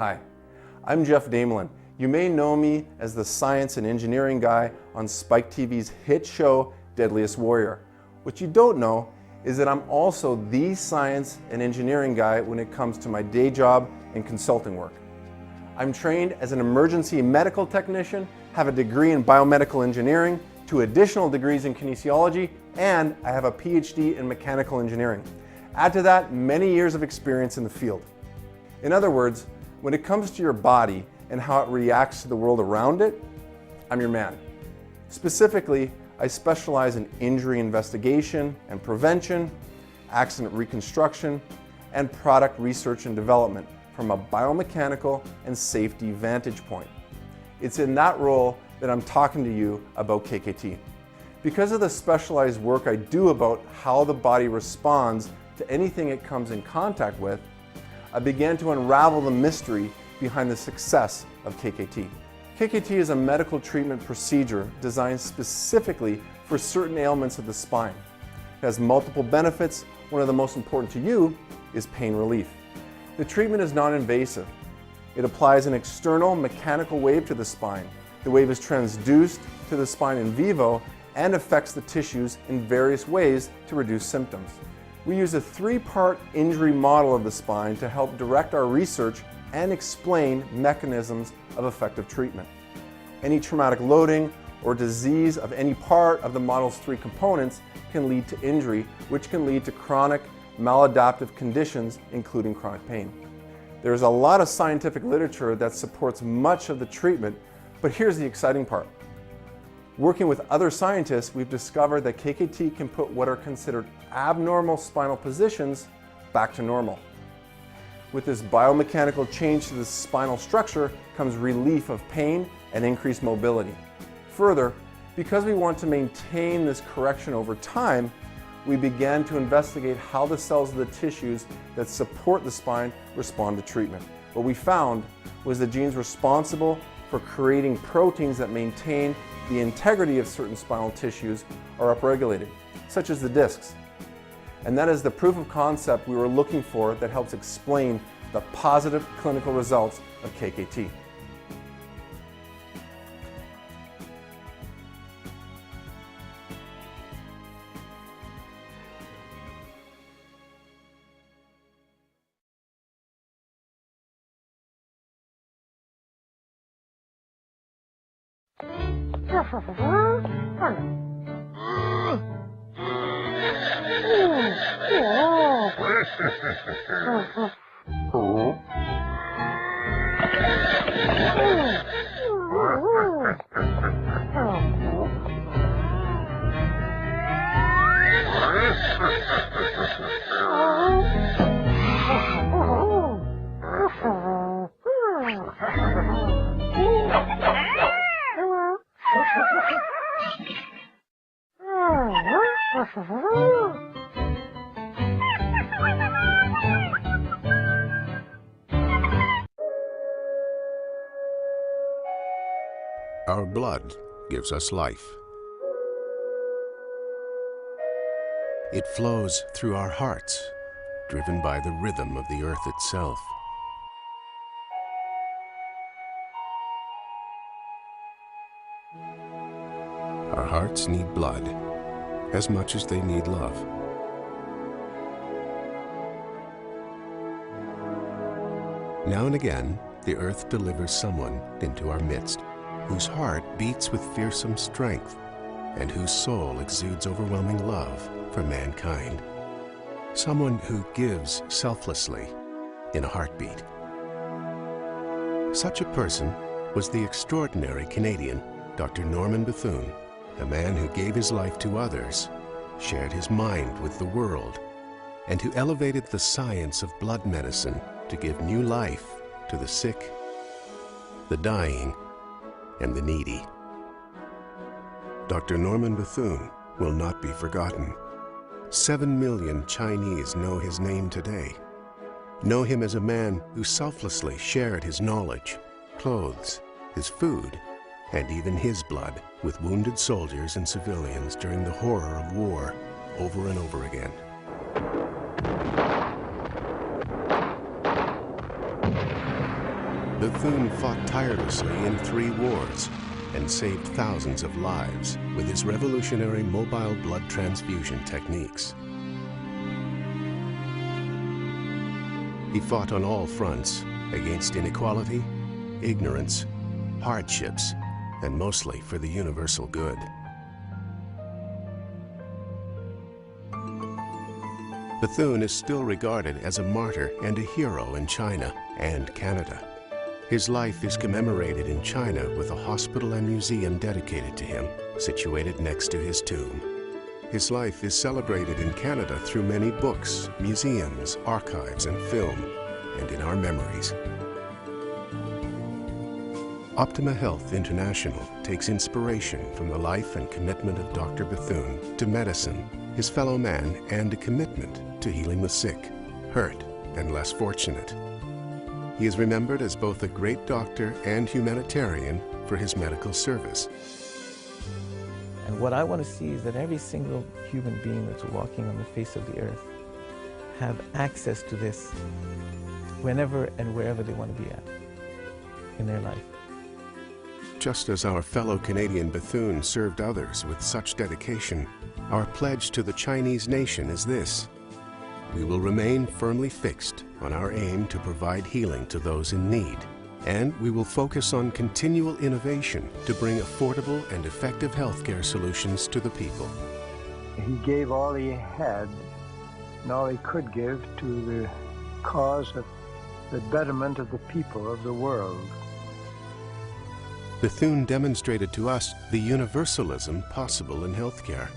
Hi, I'm Jeff Damelin. You may know me as the science and engineering guy on Spike TV's hit show, Deadliest Warrior. What you don't know is that I'm also the science and engineering guy when it comes to my day job and consulting work. I'm trained as an emergency medical technician, have a degree in biomedical engineering, 2 additional degrees in kinesiology, and I have a PhD in mechanical engineering. Add to that many years of experience in the field. In other words, when it comes to your body and how it reacts to the world around it, I'm your man. Specifically, I specialize in injury investigation and prevention, accident reconstruction, and product research and development from a biomechanical and safety vantage point. It's in that role that I'm talking to you about KKT. Because of the specialized work I do about how the body responds to anything it comes in contact with, I began to unravel the mystery behind the success of KKT. KKT is a medical treatment procedure designed specifically for certain ailments of the spine. It has multiple benefits. One of the most important to you is pain relief. The treatment is non-invasive. It applies an external mechanical wave to the spine. The wave is transduced to the spine in vivo and affects the tissues in various ways to reduce symptoms. We use a 3-part injury model of the spine to help direct our research and explain mechanisms of effective treatment. Any traumatic loading or disease of any part of the model's 3 components can lead to injury, which can lead to chronic maladaptive conditions, including chronic pain. There is a lot of scientific literature that supports much of the treatment, but here's the exciting part. Working with other scientists, we've discovered that KKT can put what are considered abnormal spinal positions back to normal. With this biomechanical change to the spinal structure comes relief of pain and increased mobility. Further, because we want to maintain this correction over time, we began to investigate how the cells of the tissues that support the spine respond to treatment. What we found was the genes responsible for creating proteins that maintain the integrity of certain spinal tissues are upregulated, such as the discs. And that is the proof of concept we were looking for that helps explain the positive clinical results of KKT. Our blood gives us life. It flows through our hearts, driven by the rhythm of the earth itself. Our hearts need blood as much as they need love. Now and again, the earth delivers someone into our midst whose heart beats with fearsome strength and whose soul exudes overwhelming love for mankind. Someone who gives selflessly in a heartbeat. Such a person was the extraordinary Canadian Dr. Norman Bethune, a man who gave his life to others, shared his mind with the world, and who elevated the science of blood medicine to give new life to the sick, the dying, and the needy. Dr. Norman Bethune will not be forgotten. 7 million Chinese know his name today, know him as a man who selflessly shared his knowledge, clothes, his food, and even his blood with wounded soldiers and civilians during the horror of war over and over again. Bethune fought tirelessly in 3 wars and saved thousands of lives with his revolutionary mobile blood transfusion techniques. He fought on all fronts against inequality, ignorance, hardships, and mostly for the universal good. Bethune is still regarded as a martyr and a hero in China and Canada. His life is commemorated in China with a hospital and museum dedicated to him, situated next to his tomb. His life is celebrated in Canada through many books, museums, archives, and film, and in our memories. Optima Health International takes inspiration from the life and commitment of Dr. Bethune to medicine, his fellow man, and a commitment to healing the sick, hurt, and less fortunate. He is remembered as both a great doctor and humanitarian for his medical service. And what I want to see is that every single human being that's walking on the face of the earth have access to this whenever and wherever they want to be at in their life. Just as our fellow Canadian Bethune served others with such dedication, our pledge to the Chinese nation is this: we will remain firmly fixed on our aim to provide healing to those in need, and we will focus on continual innovation to bring affordable and effective healthcare solutions to the people. He gave all he had and all he could give to the cause of the betterment of the people of the world. Bethune demonstrated to us the universalism possible in healthcare.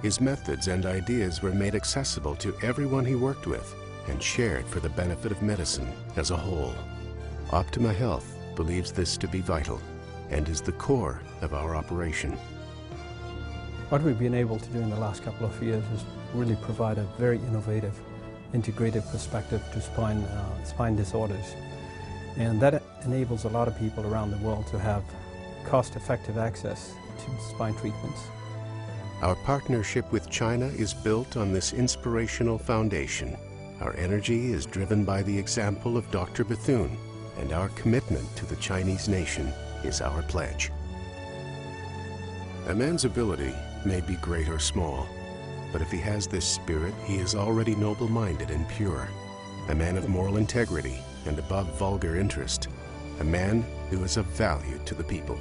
His methods and ideas were made accessible to everyone he worked with and shared for the benefit of medicine as a whole. Optima Health believes this to be vital and is the core of our operation. What we've been able to do in the last couple of years is really provide a very innovative, integrated perspective to spine disorders. And that enables a lot of people around the world to have cost-effective access to spine treatments. Our partnership with China is built on this inspirational foundation. Our energy is driven by the example of Dr. Bethune, and our commitment to the Chinese nation is our pledge. A man's ability may be great or small, but if he has this spirit, he is already noble-minded and pure, a man of moral integrity and above vulgar interest, a man who is of value to the people.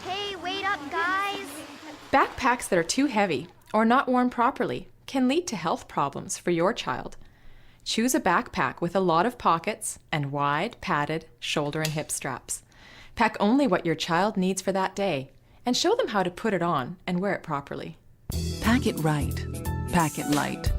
Hey, wait up, guys! Backpacks that are too heavy or not worn properly can lead to health problems for your child. Choose a backpack with a lot of pockets and wide, padded shoulder and hip straps. Pack only what your child needs for that day and show them how to put it on and wear it properly. Pack it right. Pack it light.